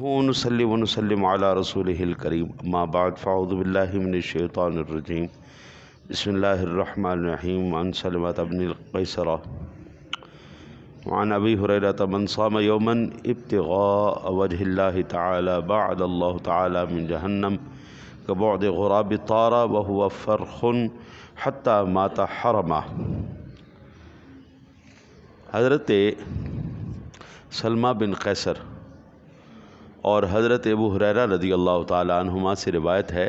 ونصلي ونسلم على رسوله الكريم اما بعد فاعوذ بالله من الشيطان الرجيم بسم الله الرحمن الرحيم عن سلمة بن القيسرة وعن ابي هريرة من صام يوما ابتغاء وجه الله تعالى بعد الله تعالى من جهنم كبعد غراب طارة وهو فرخ حتى مات حرما۔ حضرت سلمہ بن قیصر اور حضرت ابو ہریرہ رضی اللہ تعالی عنہما سے روایت ہے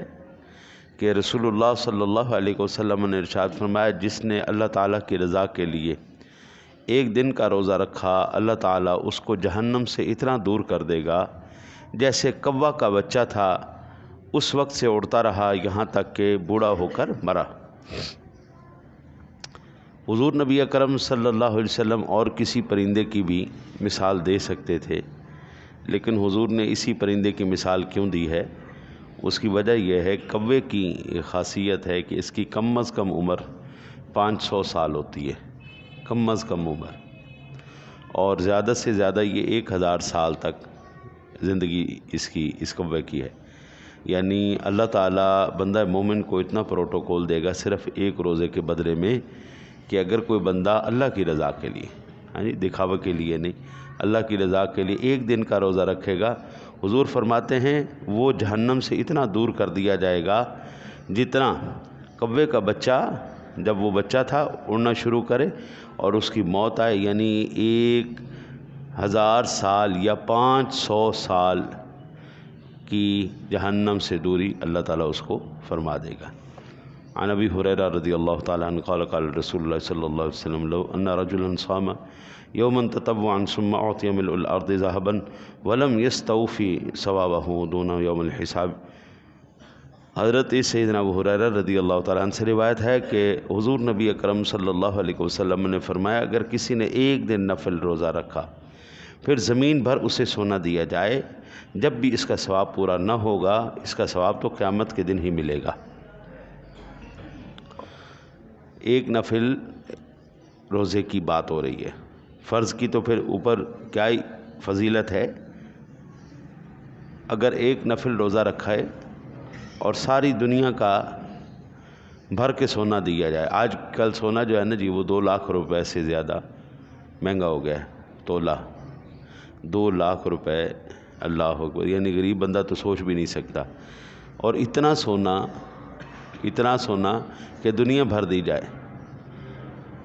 کہ رسول اللہ صلی اللہ علیہ وسلم نے ارشاد فرمایا، جس نے اللہ تعالیٰ کی رضا کے لیے ایک دن کا روزہ رکھا، اللہ تعالیٰ اس کو جہنم سے اتنا دور کر دے گا جیسے کوا کا بچہ تھا، اس وقت سے اڑتا رہا یہاں تک کہ بوڑھا ہو کر مرا۔ حضور نبی اکرم صلی اللہ علیہ وسلم اور کسی پرندے کی بھی مثال دے سکتے تھے، لیکن حضور نے اسی پرندے کی مثال کیوں دی ہے؟ اس کی وجہ یہ ہے، کوے کی خاصیت ہے کہ اس کی کم از کم عمر 500 سال ہوتی ہے، کم از کم عمر، اور زیادہ سے زیادہ یہ 1000 سال تک زندگی اس کوے کی ہے۔ یعنی اللہ تعالیٰ بندہ مومن کو اتنا پروٹوکول دے گا صرف ایک روزے کے بدلے میں، کہ اگر کوئی بندہ اللہ کی رضا کے لیے، یعنی دکھاوے کے لیے نہیں، اللہ کی رضا کے لیے ایک دن کا روزہ رکھے گا، حضور فرماتے ہیں وہ جہنم سے اتنا دور کر دیا جائے گا جتنا کوے کا بچہ جب وہ بچہ تھا اڑنا شروع کرے اور اس کی موت آئے، یعنی 1000 سال یا 500 سال کی جہنم سے دوری اللہ تعالیٰ اس کو فرما دے گا۔ عن ابی ہریرہ رضی اللہ تعالیٰ عنہ قال قال رسول اللہ صلی اللہ علیہ وسلم لو ان رجلا صام یوما تطوعا ثم اعطی ملء الارض ذهبا ولم يستوفي ثوابه دون یوم الحساب۔ حضرت سیدنا ابو ہریرہ رضی اللہ تعالیٰ عنہ سے روایت ہے کہ حضور نبی اکرم صلی اللہ علیہ وسلم نے فرمایا، اگر کسی نے ایک دن نفل روزہ رکھا پھر زمین بھر اسے سونا دیا جائے، جب بھی اس کا ثواب پورا نہ ہوگا، اس کا ثواب تو قیامت کے دن ہی ملے گا۔ ایک نفل روزے کی بات ہو رہی ہے، فرض کی تو پھر اوپر کیا ہی فضیلت ہے۔ اگر ایک نفل روزہ رکھا ہے اور ساری دنیا کا بھر کے سونا دیا جائے، آج کل سونا جو ہے نا جی وہ 2 لاکھ روپے سے زیادہ مہنگا ہو گیا ہے، تولہ 2 لاکھ روپے، اللہ اکبر، یعنی غریب بندہ تو سوچ بھی نہیں سکتا، اور اتنا سونا کہ دنیا بھر دی جائے،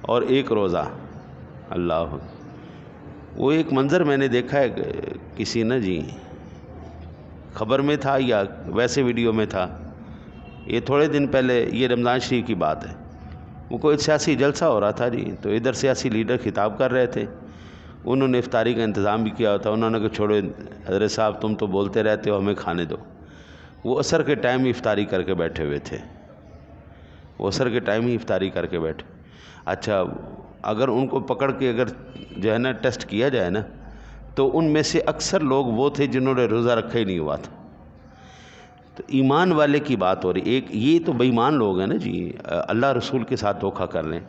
اور ایک روزہ، اللہ، وہ ایک منظر میں نے دیکھا ہے، کسی نا جی خبر میں تھا یا ویسے ویڈیو میں تھا، یہ تھوڑے دن پہلے، یہ رمضان شریف کی بات ہے، وہ کوئی سیاسی جلسہ ہو رہا تھا جی، تو ادھر سیاسی لیڈر خطاب کر رہے تھے، انہوں نے افطاری کا انتظام بھی کیا ہوتا، انہوں نے کہا چھوڑو حضرت صاحب، تم تو بولتے رہتے ہو، ہمیں کھانے دو۔ وہ عصر کے ٹائم ہی افطاری کر کے بیٹھے ہوئے تھے، وہ عصر کے ٹائم ہی افطاری کر کے بیٹھے۔ اچھا، اگر ان کو پکڑ کے اگر جو ہے نا ٹیسٹ کیا جائے نا، تو ان میں سے اکثر لوگ وہ تھے جنہوں نے روزہ رکھا ہی نہیں ہوا تھا۔ تو ایمان والے کی بات ہو رہی، ایک یہ تو بے ایمان لوگ ہیں نا جی، اللہ رسول کے ساتھ دھوکہ کر لیں۔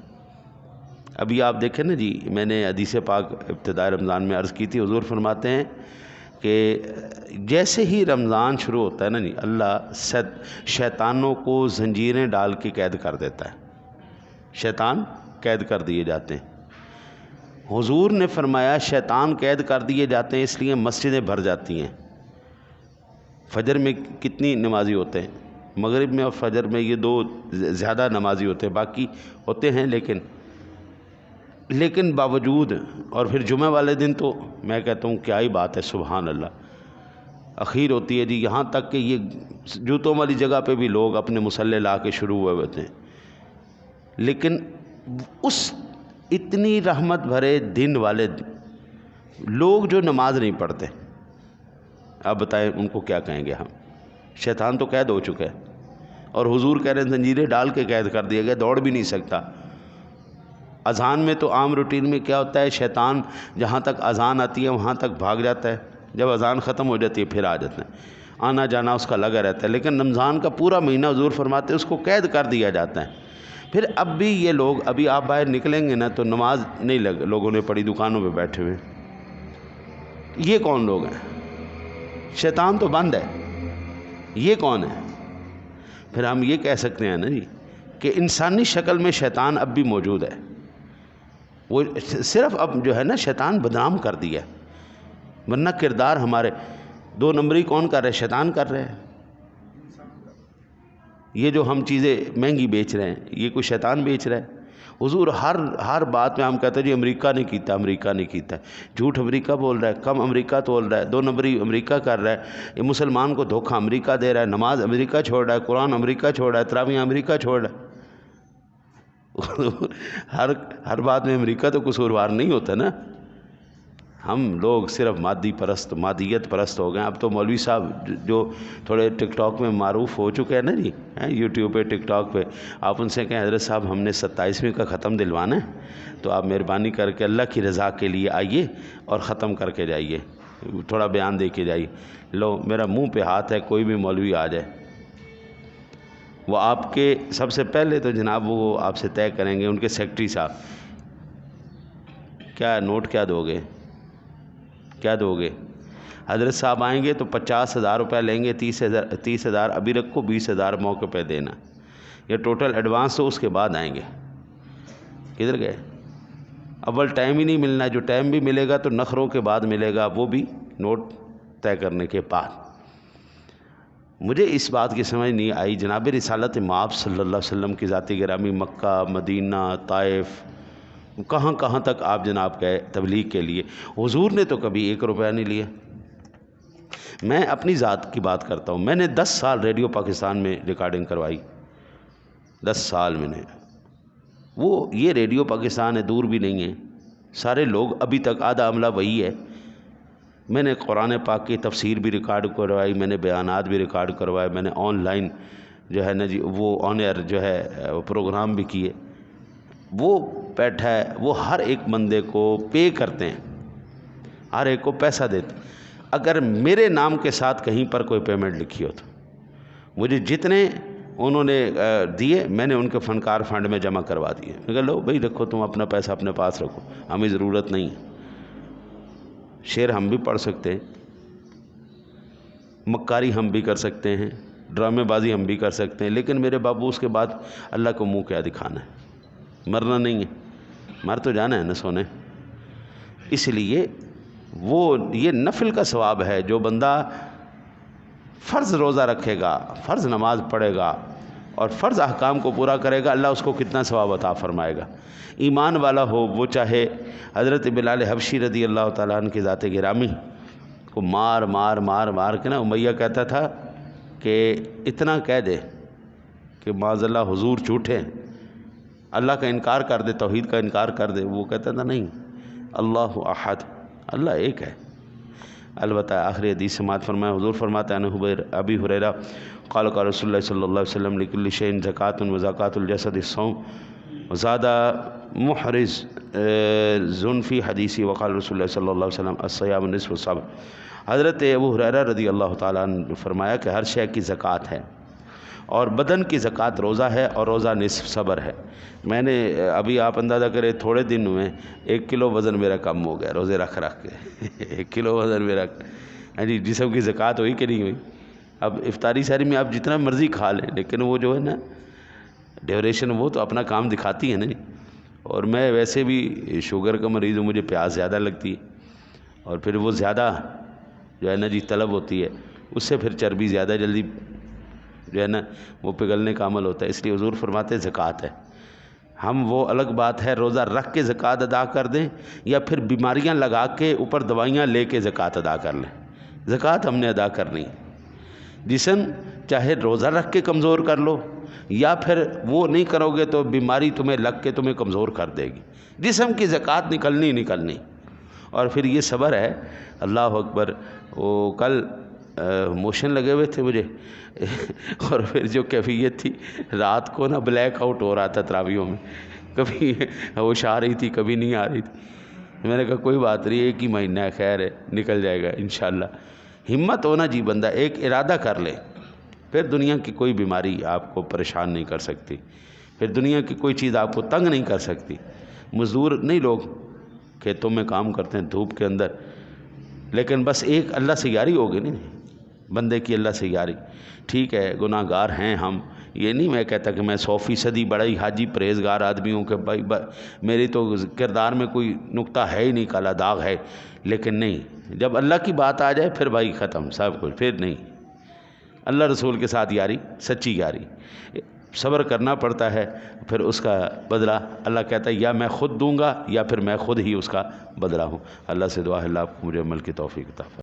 ابھی آپ دیکھیں نا جی، میں نے حدیث پاک ابتداء رمضان میں عرض کی تھی، حضور فرماتے ہیں کہ جیسے ہی رمضان شروع ہوتا ہے نا جی، اللہ شیطانوں کو زنجیریں ڈال کے قید کر دیتا ہے، شیطان قید کر دیے جاتے ہیں۔ حضور نے فرمایا شیطان قید کر دیے جاتے ہیں اس لیے مسجدیں بھر جاتی ہیں۔ فجر میں کتنی نمازی ہوتے ہیں؟ مغرب میں اور فجر میں یہ 2 زیادہ نمازی ہوتے ہیں، باقی ہوتے ہیں لیکن باوجود، اور پھر جمعہ والے دن تو میں کہتا ہوں کیا ہی بات ہے، سبحان اللہ، اخیر ہوتی ہے جی، یہاں تک کہ یہ جوتوں والی جگہ پہ بھی لوگ اپنے مصلے لا کے شروع ہوئے ہوتے ہیں۔ لیکن اس اتنی رحمت بھرے دن والے لوگ جو نماز نہیں پڑھتے، اب بتائیں ان کو کیا کہیں گے ہم؟ شیطان تو قید ہو چکا ہے، اور حضور کہہ رہے ہیں زنجیریں ڈال کے قید کر دیا گیا، دوڑ بھی نہیں سکتا۔ اذان میں تو عام روٹین میں کیا ہوتا ہے، شیطان جہاں تک اذان آتی ہے وہاں تک بھاگ جاتا ہے، جب اذان ختم ہو جاتی ہے پھر آ جاتا ہے، آنا جانا اس کا لگا رہتا ہے۔ لیکن رمضان کا پورا مہینہ حضور فرماتے ہیں اس کو قید کر دیا جاتا ہے۔ پھر اب بھی یہ لوگ، ابھی آپ باہر نکلیں گے نا تو نماز نہیں لوگوں نے پڑھی، دکانوں پہ بیٹھے ہوئے، یہ کون لوگ ہیں؟ شیطان تو بند ہے، یہ کون ہے؟ پھر ہم یہ کہہ سکتے ہیں نا جی کہ انسانی شکل میں شیطان اب بھی موجود ہے، وہ صرف اب جو ہے نا شیطان بدنام کر دیا، ورنہ کردار ہمارے 2 نمبری کون کر رہے؟ شیطان کر رہے ہیں۔ یہ جو ہم چیزیں مہنگی بیچ رہے ہیں یہ کوئی شیطان بیچ رہا ہے؟ حضور ہر بات میں ہم کہتے ہیں جی امریکہ نے کیتا، امریکہ نے کیتا ہے، جھوٹ امریکہ بول رہا ہے، کم امریکہ تول رہا ہے، 2 نمبری امریکہ کر رہا ہے، یہ مسلمان کو دھوکہ امریکہ دے رہا ہے، نماز امریکہ چھوڑ رہا ہے، قرآن امریکہ چھوڑ رہا ہے، تراویح امریکہ چھوڑ رہا ہے۔ ہر بات میں امریکہ تو قصوروار نہیں ہوتا نا۔ ہم لوگ صرف مادیت پرست ہو گئے۔ اب تو مولوی صاحب جو تھوڑے ٹک ٹاک میں معروف ہو چکے ہیں نا جی، یوٹیوب پہ ٹک ٹاک پہ، آپ ان سے کہیں حضرت صاحب ہم نے 27ویں کا ختم دلوانا ہے، تو آپ مہربانی کر کے اللہ کی رضا کے لیے آئیے اور ختم کر کے جائیے، تھوڑا بیان دے کے جائیے۔ لو میرا منہ پہ ہاتھ ہے، کوئی بھی مولوی آ جائے، وہ آپ کے سب سے پہلے تو جناب وہ آپ سے طے کریں گے، ان کے سیکٹری صاحب، کیا نوٹ کیا دو گے؟ کیا دو گے؟ حضرت صاحب آئیں گے تو 50,000 روپے لیں گے، 30,000 ابھی رکھو، 20,000 موقع پہ دینا، یہ ٹوٹل ایڈوانس تو اس کے بعد آئیں گے۔ کدھر گئے؟ اول ٹائم ہی نہیں ملنا، جو ٹائم بھی ملے گا تو نخروں کے بعد ملے گا، وہ بھی نوٹ طے کرنے کے بعد۔ مجھے اس بات کی سمجھ نہیں آئی، جناب رسالت مآب صلی اللہ علیہ وسلم کی ذاتی گرامی مکہ، مدینہ، طائف، کہاں کہاں تک آپ جناب گئے تبلیغ کے لیے، حضور نے تو کبھی 1 روپیہ نہیں لیا۔ میں اپنی ذات کی بات کرتا ہوں، میں نے 10 سال ریڈیو پاکستان میں ریکارڈنگ کروائی، 10 سال میں نے۔ وہ یہ ریڈیو پاکستان ہے، دور بھی نہیں ہے، سارے لوگ ابھی تک آدھا عملہ وہی ہے۔ میں نے قرآن پاک کی تفسیر بھی ریکارڈ کروائی، میں نے بیانات بھی ریکارڈ کروائے، میں نے آن لائن جو ہے نا جی وہ آن ایئر جو ہے پروگرام بھی کیے۔ وہ بیٹھا ہے، وہ ہر ایک بندے کو پے کرتے ہیں، ہر ایک کو پیسہ دیتے ہیں۔ اگر میرے نام کے ساتھ کہیں پر کوئی پیمنٹ لکھی ہو تو مجھے جتنے انہوں نے دیے میں نے ان کے فنکار فنڈ میں جمع کروا دیے۔ میں کہا لو بھائی رکھو، تم اپنا پیسہ اپنے پاس رکھو، ہمیں ضرورت نہیں ہے۔ شعر ہم بھی پڑھ سکتے ہیں، مکاری ہم بھی کر سکتے ہیں، ڈرامے بازی ہم بھی کر سکتے ہیں، لیکن میرے بابو اس کے بعد اللہ کو منہ کیا دکھانا ہے؟ مرنا نہیں ہے، مر تو جانا ہے نا سونے۔ اس لیے وہ یہ نفل کا ثواب ہے، جو بندہ فرض روزہ رکھے گا، فرض نماز پڑھے گا اور فرض احکام کو پورا کرے گا، اللہ اس کو کتنا ثواب عطا فرمائے گا۔ ایمان والا ہو، وہ چاہے حضرت بلال حبشی رضی اللہ تعالیٰ عنہ کی ذات گرامی کو مار مار مار مار کے نا، امیہ کہتا تھا کہ اتنا کہہ دے کہ معاذ اللہ حضور جھوٹے، اللہ کا انکار کر دے، توحید کا انکار کر دے۔ وہ کہتا تھا نہیں، اللہ احد، اللہ ایک ہے۔ البتہ آخری حدیث سماعت فرمایا، حضور فرماتے ہیں ابی ہریرہ قال قال رسول اللہ صلی اللہ علیہ وسلم لکل شیء زکاۃ وزکاۃ الجسد الصوم وزادہ محرز ذن فی حدیثی وقال رسول اللہ صلی اللہ علیہ وسلم الصیام نصف الصبر۔ حضرت ابو ہریرہ رضی اللہ تعالیٰ عنہ نے فرمایا کہ ہر شے کی زکوٰۃ ہے، اور بدن کی زکوٰۃ روزہ ہے، اور روزہ نصف صبر ہے۔ میں نے ابھی آپ اندازہ کریں تھوڑے دن میں 1 کلو وزن میرا کم ہو گیا روزے رکھ کے 1 کلو وزن میرا، جی جسم کی زکوٰۃ ہوئی کہ نہیں ہوئی؟ اب افطاری سحری میں آپ جتنا مرضی کھا لیں، لیکن وہ جو ہے نا ڈیوریشن وہ تو اپنا کام دکھاتی ہے نا۔ اور میں ویسے بھی شوگر کا مریض ہوں، مجھے پیاس زیادہ لگتی ہے، اور پھر وہ زیادہ جو ہے نا جی طلب ہوتی ہے، اس سے پھر چربی زیادہ جلدی جو ہے نا وہ پگھلنے کا عمل ہوتا ہے۔ اس لیے حضور فرماتے زکوٰۃ ہے۔ ہم وہ الگ بات ہے روزہ رکھ کے زکوٰۃ ادا کر دیں، یا پھر بیماریاں لگا کے اوپر دوائیاں لے کے زکوٰۃ ادا کر لیں۔ زکوٰۃ ہم نے ادا کرنی ہے۔ جسم چاہے روزہ رکھ کے کمزور کر لو، یا پھر وہ نہیں کرو گے تو بیماری تمہیں لگ کے تمہیں کمزور کر دے گی۔ جسم کی زکوٰۃ نکلنی۔ اور پھر یہ صبر ہے، اللہ اکبر۔ وہ کل موشن لگے ہوئے تھے مجھے، اور پھر جو کیفیت تھی رات کو نا بلیک آؤٹ ہو رہا تھا تراویحوں میں، کبھی ہوش آ رہی تھی کبھی نہیں آ رہی تھی۔ میں نے کہا کوئی بات نہیں، 1 ہی مہینہ ہے، خیر ہے، نکل جائے گا انشاءاللہ۔ ہمت ہونا جی، بندہ ایک ارادہ کر لے، پھر دنیا کی کوئی بیماری آپ کو پریشان نہیں کر سکتی، پھر دنیا کی کوئی چیز آپ کو تنگ نہیں کر سکتی۔ مزدور نہیں لوگ کھیتوں میں کام کرتے ہیں دھوپ کے اندر، لیکن بس ایک اللہ سے یاری ہوگی نہیں، بندے کی اللہ سے یاری. ٹھیک ہے گناہ گار ہیں ہم، یہ نہیں میں کہتا کہ میں 100% بڑا ہی حاجی پرہیزگار آدمی ہوں کہ بھائی میری تو کردار میں کوئی نقطہ ہے ہی نہیں، کالا داغ ہے، لیکن نہیں، جب اللہ کی بات آ جائے پھر بھائی ختم سب کچھ، پھر نہیں. اللہ رسول کے ساتھ یاری سچی یاری. صبر کرنا پڑتا ہے، پھر اس کا بدلہ اللہ کہتا ہے یا میں خود دوں گا یا پھر میں خود ہی اس کا بدلہ ہوں. اللہ سے دعا ہے اللہ آپ کو مجھے عمل کی توفیق عطا فرمائے.